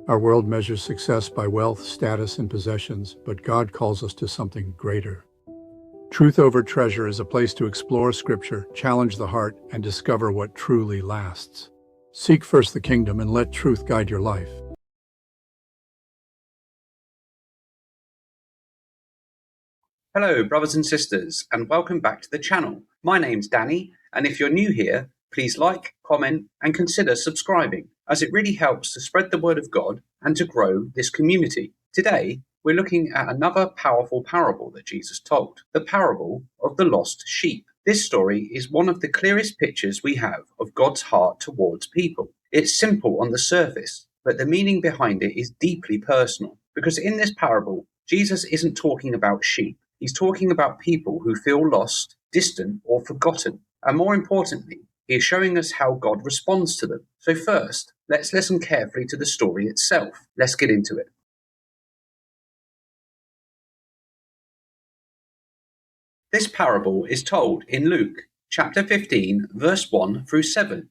Our world measures success by wealth, status, and possessions, but God calls us to something greater. Truth Over Treasure is a place to explore Scripture, challenge the heart, and discover what truly lasts. Seek first the kingdom and let truth guide your life. Hello, brothers and sisters, and welcome back to the channel. My name's Danny, and if you're new here, please like, comment, and consider subscribing, as it really helps to spread the word of God and to grow this community. Today, we're looking at another powerful parable that Jesus told, the parable of the lost sheep. This story is one of the clearest pictures we have of God's heart towards people. It's simple on the surface, but the meaning behind it is deeply personal, because in this parable, Jesus isn't talking about sheep. He's talking about people who feel lost, distant, or forgotten. And more importantly, he is showing us how God responds to them. So first, let's listen carefully to the story itself. Let's get into it. This parable is told in Luke, chapter 15, verse 1 through 7.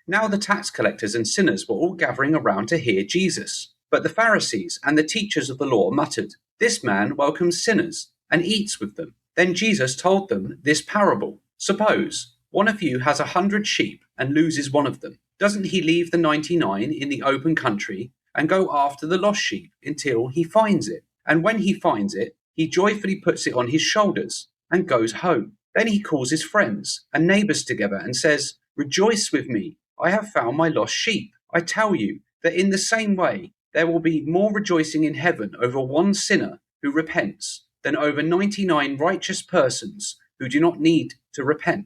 Now the tax collectors and sinners were all gathering around to hear Jesus. But the Pharisees and the teachers of the law muttered, "This man welcomes sinners and eats with them." Then Jesus told them this parable. Suppose one of you has 100 sheep and loses one of them. Doesn't he leave the 99 in the open country and go after the lost sheep until he finds it? And when he finds it, he joyfully puts it on his shoulders and goes home. Then he calls his friends and neighbors together and says, "Rejoice with me, I have found my lost sheep." I tell you that in the same way, there will be more rejoicing in heaven over one sinner who repents than over 99 righteous persons who do not need to repent.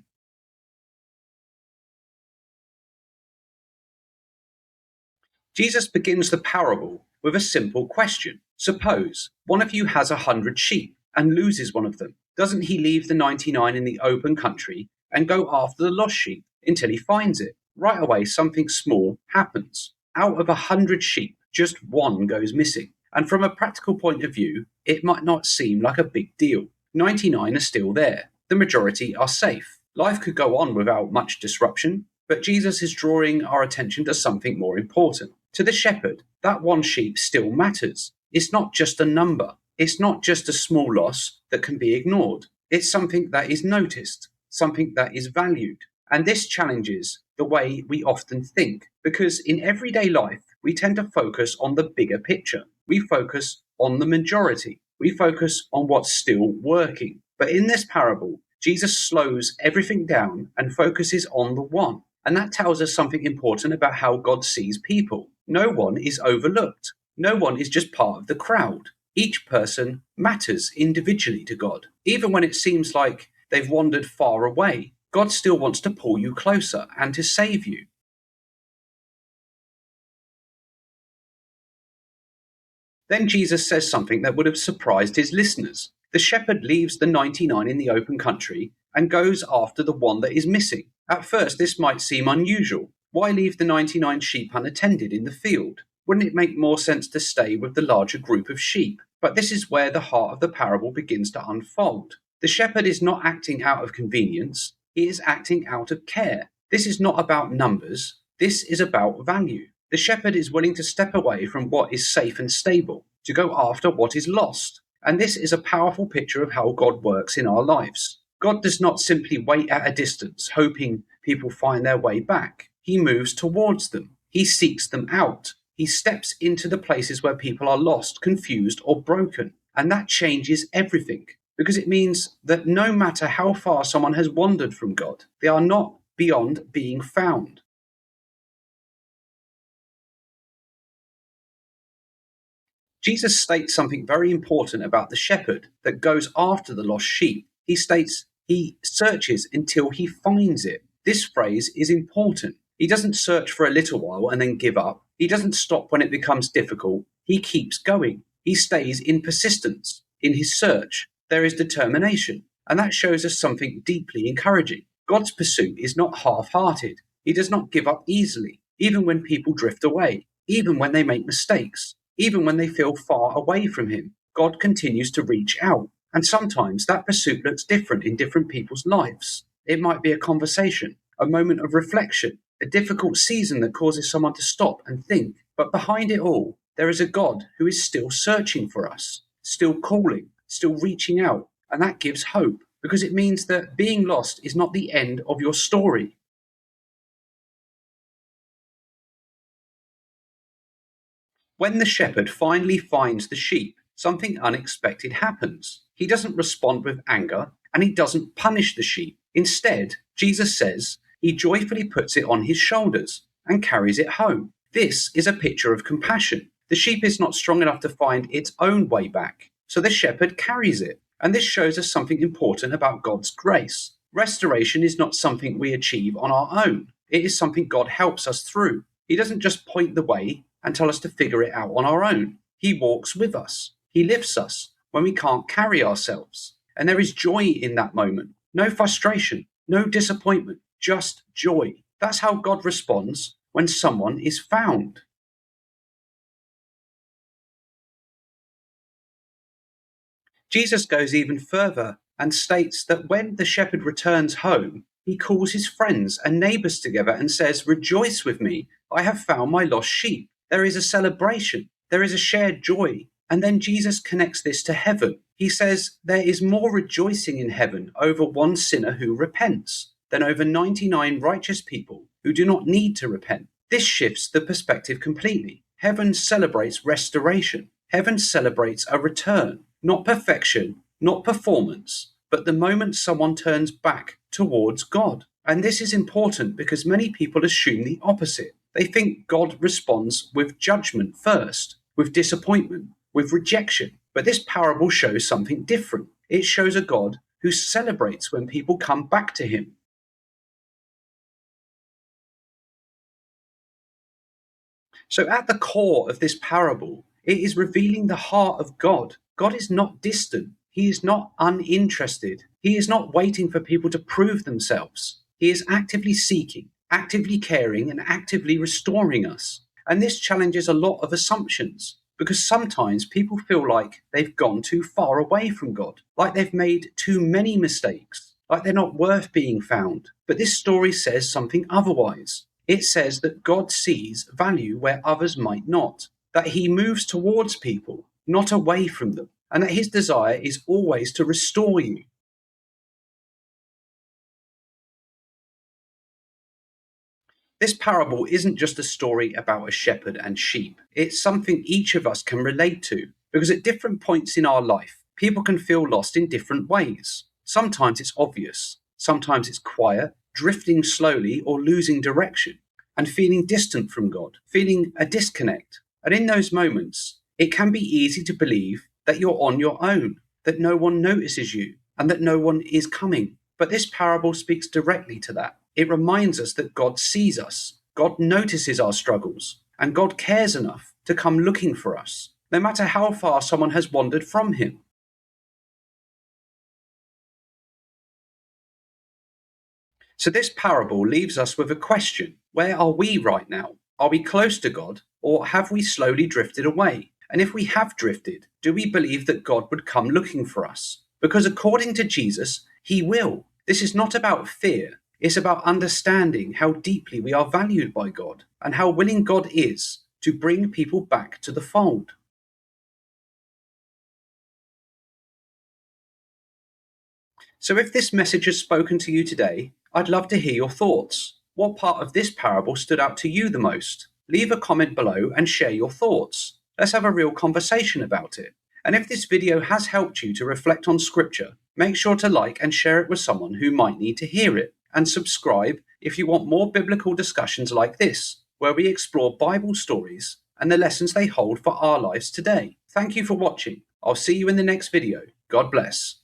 Jesus begins the parable with a simple question. Suppose one of you has 100 sheep and loses one of them. Doesn't he leave the 99 in the open country and go after the lost sheep until he finds it? Right away, something small happens. Out of 100 sheep, just one goes missing. And from a practical point of view, it might not seem like a big deal. 99 are still there. The majority are safe. Life could go on without much disruption, but Jesus is drawing our attention to something more important. To the shepherd, that one sheep still matters. It's not just a number. It's not just a small loss that can be ignored. It's something that is noticed, something that is valued. And this challenges the way we often think, because in everyday life, we tend to focus on the bigger picture. We focus on the majority. We focus on what's still working. But in this parable, Jesus slows everything down and focuses on the one. And that tells us something important about how God sees people. No one is overlooked. No one is just part of the crowd. Each person matters individually to God. Even when it seems like they've wandered far away, God still wants to pull you closer and to save you. Then Jesus says something that would have surprised his listeners. The shepherd leaves the 99 in the open country and goes after the one that is missing. At first, this might seem unusual. Why leave the 99 sheep unattended in the field? Wouldn't it make more sense to stay with the larger group of sheep? But this is where the heart of the parable begins to unfold. The shepherd is not acting out of convenience. He is acting out of care. This is not about numbers. This is about value. The shepherd is willing to step away from what is safe and stable to go after what is lost. And this is a powerful picture of how God works in our lives. God does not simply wait at a distance, hoping people find their way back. He moves towards them. He seeks them out. He steps into the places where people are lost, confused, or broken. And that changes everything, because it means that no matter how far someone has wandered from God, they are not beyond being found. Jesus states something very important about the shepherd that goes after the lost sheep. He states he searches until he finds it. This phrase is important. He doesn't search for a little while and then give up. He doesn't stop when it becomes difficult. He keeps going. He stays in persistence. In his search, there is determination. And that shows us something deeply encouraging. God's pursuit is not half-hearted. He does not give up easily, even when people drift away, even when they make mistakes. Even when they feel far away from him, God continues to reach out. And sometimes that pursuit looks different in different people's lives. It might be a conversation, a moment of reflection, a difficult season that causes someone to stop and think. But behind it all, there is a God who is still searching for us, still calling, still reaching out. And that gives hope, because it means that being lost is not the end of your story. When the shepherd finally finds the sheep, something unexpected happens. He doesn't respond with anger, and he doesn't punish the sheep. Instead, Jesus says he joyfully puts it on his shoulders and carries it home. This is a picture of compassion. The sheep is not strong enough to find its own way back, so the shepherd carries it. And this shows us something important about God's grace. Restoration is not something we achieve on our own. It is something God helps us through. He doesn't just point the way and tell us to figure it out on our own. He walks with us. He lifts us when we can't carry ourselves. And there is joy in that moment. No frustration, no disappointment, just joy. That's how God responds when someone is found. Jesus goes even further and states that when the shepherd returns home, he calls his friends and neighbors together and says, "Rejoice with me, I have found my lost sheep." There is a celebration, there is a shared joy. And then Jesus connects this to heaven. He says there is more rejoicing in heaven over one sinner who repents than over 99 righteous people who do not need to repent. This shifts the perspective completely. Heaven celebrates restoration. Heaven celebrates a return, not perfection, not performance, but the moment someone turns back towards God. And this is important because many people assume the opposite. They think God responds with judgment first, with disappointment, with rejection. But this parable shows something different. It shows a God who celebrates when people come back to him. So at the core of this parable, it is revealing the heart of God. God is not distant. He is not uninterested. He is not waiting for people to prove themselves. He is actively seeking, actively caring, and actively restoring us. And this challenges a lot of assumptions, because sometimes people feel like they've gone too far away from God, like they've made too many mistakes, like they're not worth being found. But this story says something otherwise. It says that God sees value where others might not, that he moves towards people, not away from them, and that his desire is always to restore you. This parable isn't just a story about a shepherd and sheep. It's something each of us can relate to, because at different points in our life, people can feel lost in different ways. Sometimes it's obvious, sometimes it's quiet, drifting slowly or losing direction, and feeling distant from God, feeling a disconnect. And in those moments, it can be easy to believe that you're on your own, that no one notices you, and that no one is coming. But this parable speaks directly to that. It reminds us that God sees us, God notices our struggles, and God cares enough to come looking for us, no matter how far someone has wandered from him. So this parable leaves us with a question. Where are we right now? Are we close to God, or have we slowly drifted away? And if we have drifted, do we believe that God would come looking for us? Because according to Jesus, he will. This is not about fear. It's about understanding how deeply we are valued by God and how willing God is to bring people back to the fold. So if this message has spoken to you today, I'd love to hear your thoughts. What part of this parable stood out to you the most? Leave a comment below and share your thoughts. Let's have a real conversation about it. And if this video has helped you to reflect on Scripture, make sure to like and share it with someone who might need to hear it. And subscribe if you want more biblical discussions like this, where we explore Bible stories and the lessons they hold for our lives today. Thank you for watching. I'll see you in the next video. God bless.